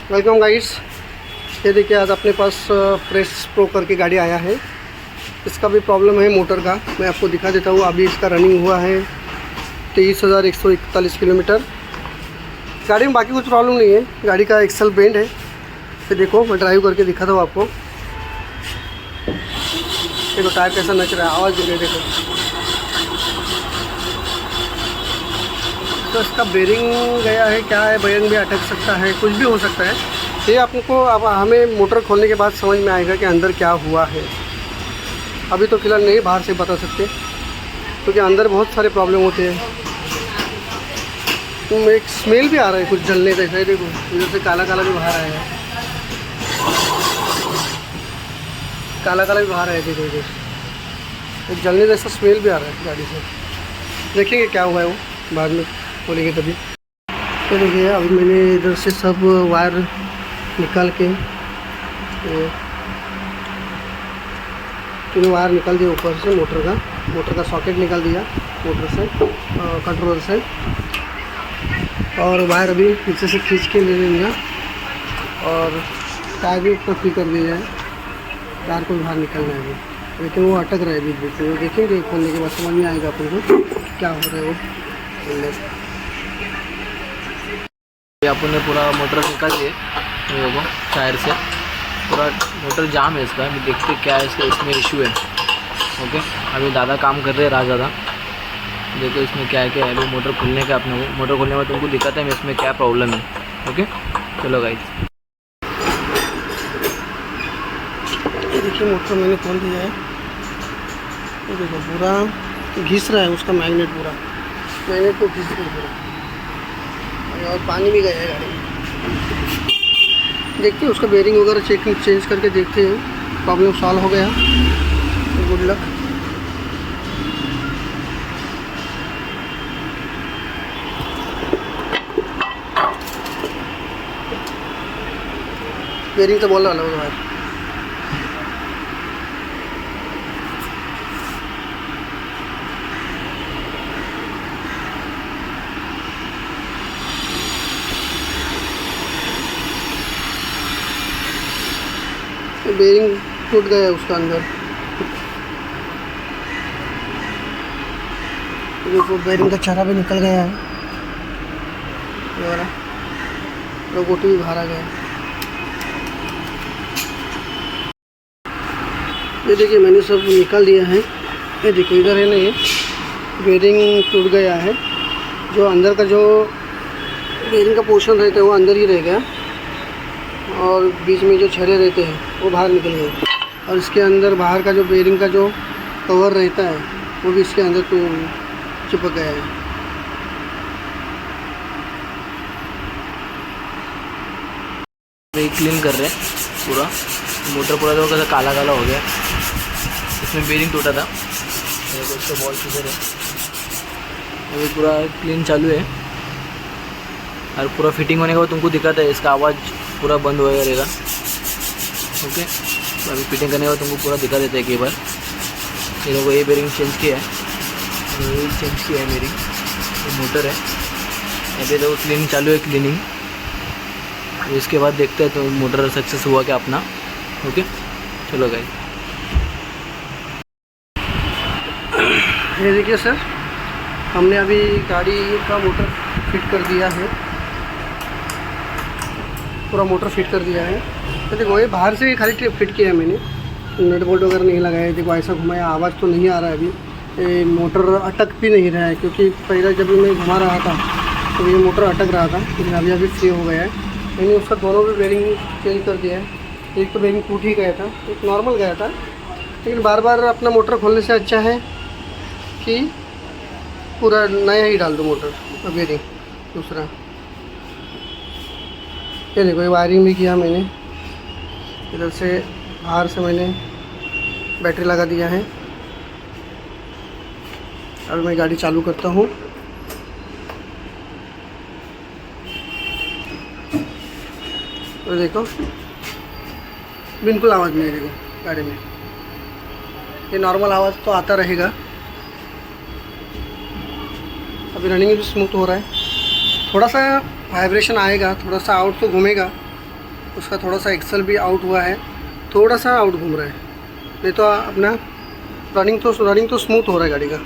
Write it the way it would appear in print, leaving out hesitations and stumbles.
Welcome guys. ये देखिए आज अपने पास फ्रेश प्रो करके गाड़ी आया है। इसका भी प्रॉब्लम है मोटर का, मैं आपको दिखा देता हूँ। अभी इसका रनिंग हुआ है 23,141 किलोमीटर। गाड़ी में बाकी कुछ प्रॉब्लम नहीं है, गाड़ी का एक्सल बेंड है। फिर देखो मैं ड्राइव करके दिखाता हूँ आपको। देखो टायर कैसा नच रहा है, आवाज़ दे रही है देखो। तो इसका बेरिंग गया है, क्या है, बेरिंग भी अटक सकता है, कुछ भी हो सकता है। ये आपको अब हमें मोटर खोलने के बाद समझ में आएगा कि अंदर क्या हुआ है। अभी तो फिलहाल नहीं बाहर से बता सकते, क्योंकि अंदर बहुत सारे प्रॉब्लम होते हैं। तो एक स्मेल भी आ रहा है कुछ जलने जैसा है। देखो इधर से काला काला भी बाहर आया है, काला काला भी बाहर आया। देखो इधर एक जलने जैसा स्मेल भी आ रहा है गाड़ी से। देखेंगे क्या हुआ है वो, बाद में खोलेंगे तभी। तो देखिए अभी मैंने इधर से सब वायर निकाल के तीनों वायर निकाल दिया ऊपर से। मोटर का सॉकेट निकाल दिया मोटर से, कंट्रोलर से। और वायर अभी पीछे से खींच के ले लेंगे और टायर भी ऊपर फ्री कर दिया है। टायर को बाहर निकलना है अभी, लेकिन वो अटक रहा है बीच बीच में। वो देखेंगे खोलने के बाद समझ में आएगा अपन को क्या हो रहा है वो। अपन ने पूरा मोटर निकाल दिए देखो टायर से, पूरा मोटर जाम है इसका। अभी देखते क्या है इसमें इशू है। ओके अभी दादा काम कर रहे हैं, राज दादा। देखो इसमें क्या है, क्या है। अभी मोटर खोलने का, अपने को मोटर खोलने में तुमको दिखाता है मैं इसमें क्या प्रॉब्लम है। ओके चलो गाइस। ये देखिए मोटर मैंने खोल दिया है। ये देखो पूरा घिस रहा है उसका मैग्नेट, पूरा मैग्नेट को घिस रहा है पूरा। और पानी भी गया है गाड़ी में। देखते हैं उसका बेरिंग वगैरह चेंज करके देखते हैं। प्रॉब्लम सॉल्व हो गया तो गुड लक। बेरिंग तो बोल रहा है भाई। बेरिंग टूट गया है उसका अंदर। देखो बेरिंग का चारा भी निकल गया है, ये वाला रोबोट भी बाहर आ गया है। ये देखिए मैंने सब निकाल दिया है। ये देखो इधर है ना, ये बेरिंग टूट गया है। जो अंदर का जो बेरिंग का पोर्शन रहता है वो अंदर ही रह गया, और बीच में जो छड़े रहते हैं वो बाहर निकल गए। और इसके अंदर बाहर का जो बेरिंग का जो कवर रहता है वो भी इसके अंदर तो चिपक गया है। क्लीन कर रहे हैं पूरा मोटर, पूरा तो कैसा काला काला हो गया। इसमें बेरिंग टूटा था, इसका बॉल किधर है। अभी पूरा क्लीन चालू है और पूरा फिटिंग होने के बाद तुमको दिखाता है। इसका आवाज़ पूरा बंद हो रहेगा। ओके तो अभी फिटिंग करने के बाद तुमको पूरा दिखा देता है कि बार ये लोगों ये बेरिंग चेंज किया है, ये चेंज किया है बेरिंग। ये मोटर है, अभी देखो क्लीनिंग चालू है, क्लीनिंग। इसके बाद देखते हैं तो मोटर सक्सेस हुआ क्या अपना। ओके चलो गाइस। ये देखिए सर, हमने अभी गाड़ी का मोटर फिट कर दिया है, पूरा मोटर फिट कर दिया है। तो देखो ये बाहर से खाली फिट किया है मैंने, नट बोल्ट वगैरह नहीं लगाया है। देखो ऐसा घुमाया, आवाज़ तो नहीं आ रहा है अभी। ये मोटर अटक भी नहीं रहा है, क्योंकि पहले जब भी मैं घुमा रहा था तो ये मोटर अटक रहा था, लेकिन अभी फ्री हो गया है। मैंने उसका दोनों भी बेरिंग चेंज कर दिया है। एक तो बेरिंग टूट ही गया था, एक नॉर्मल गया था। लेकिन बार बार अपना मोटर खोलने से अच्छा है कि पूरा नया ही डाल दो मोटर बेरिंग दूसरा। ये देखो ये वायरिंग भी किया मैंने। इधर से बाहर से मैंने बैटरी लगा दिया है। अब मैं गाड़ी चालू करता हूँ। तो देखो बिल्कुल आवाज़ नहीं है देखो गाड़ी में। ये नॉर्मल आवाज़ तो आता रहेगा। अभी रनिंग भी स्मूथ हो रहा है। थोड़ा सा वाइब्रेशन आएगा, थोड़ा सा आउट तो घूमेगा, उसका थोड़ा सा एक्सल भी आउट हुआ है, थोड़ा सा आउट घूम रहा है, नहीं तो अपना रनिंग तो स्मूथ हो रहा है गाड़ी का।